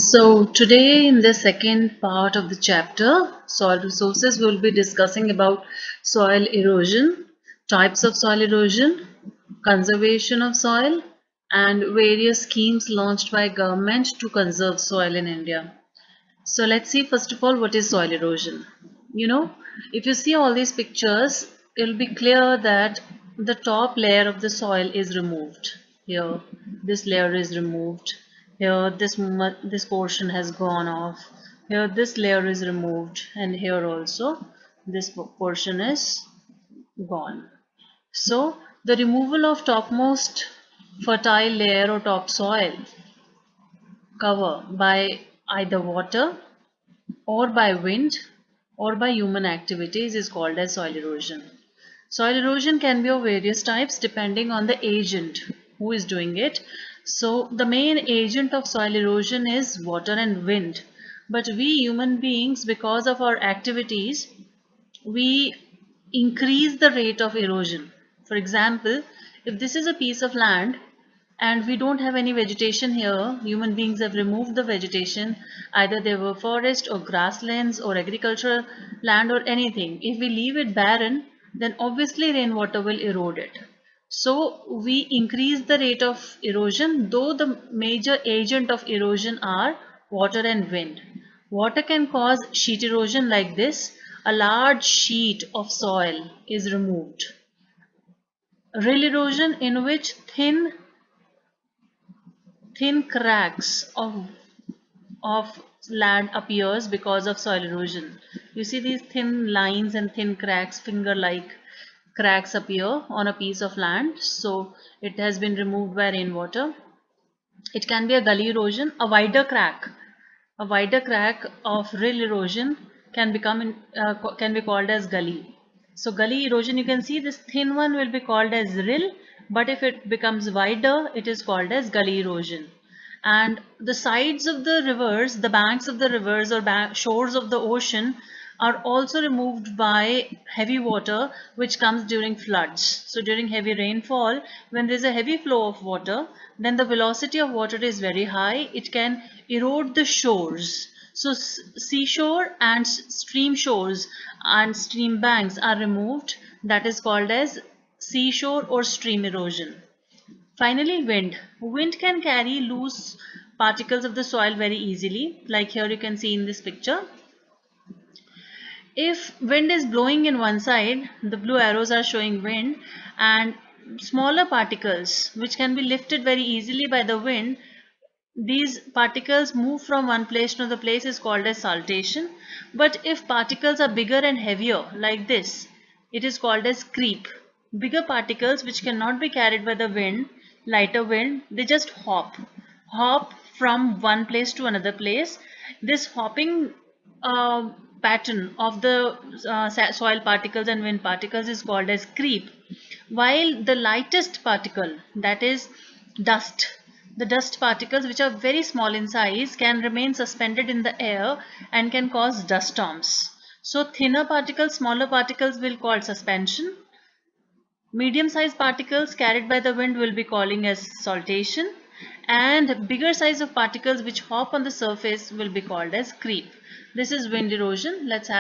So today in the second part of the chapter, soil resources, we will be discussing about soil erosion, types of soil erosion, conservation of soil, and various schemes launched by government to conserve soil in India. So let's see first of all what is soil erosion. If you see all these pictures, it'll be clear that the top layer of the soil is removed. Here, this layer is removed. Here, this portion has gone off. Here, this layer is removed, and here also this portion is gone. So the removal of topmost fertile layer or topsoil cover by either water or by wind or by human activities is called as soil erosion. Soil erosion can be of various types depending on the agent who is doing it. So the main agent of soil erosion is water and wind. But we human beings, because of our activities, we increase the rate of erosion. For example, if this is a piece of land and we don't have any vegetation here, human beings have removed the vegetation, either they were forest or grasslands or agricultural land or anything. If we leave it barren, then obviously rainwater will erode it. So we increase the rate of erosion, though the major agent of erosion are water and wind. Water can cause sheet erosion like this. A large sheet of soil is removed. Rill erosion, in which thin cracks of land appears because of soil erosion. You see these thin lines and thin cracks, finger-like cracks appear on a piece of land. So it has been removed by rainwater. It can be a gully erosion, a wider crack. A wider crack of rill erosion can can be called as gully. So gully erosion, you can see this thin one will be called as rill, but if it becomes wider, it is called as gully erosion. And the sides of the rivers, the banks of the rivers or shores of the ocean are also removed by heavy water which comes during floods. So during heavy rainfall, when there is a heavy flow of water, then the velocity of water is very high. It can erode the shores. So seashore and stream shores and stream banks are removed. That is called as seashore or stream erosion. Finally, wind. Wind can carry loose particles of the soil very easily, like here you can see in this picture. If wind is blowing in one side, the blue arrows are showing wind, and smaller particles which can be lifted very easily by the wind, these particles move from one place to another place is called as saltation. But if particles are bigger and heavier like this, it is called as creep. Bigger particles which cannot be carried by the wind, lighter wind, they just hop from one place to another place. This hopping uh, pattern of the soil particles and wind particles is called as creep. While the lightest particle, that is dust, the dust particles, which are very small in size, can remain suspended in the air and can cause dust storms. So thinner particles, smaller particles will call suspension. Medium-sized particles carried by the wind will be calling as saltation, and bigger size of particles which hop on the surface will be called as creep. This is wind erosion. Let's have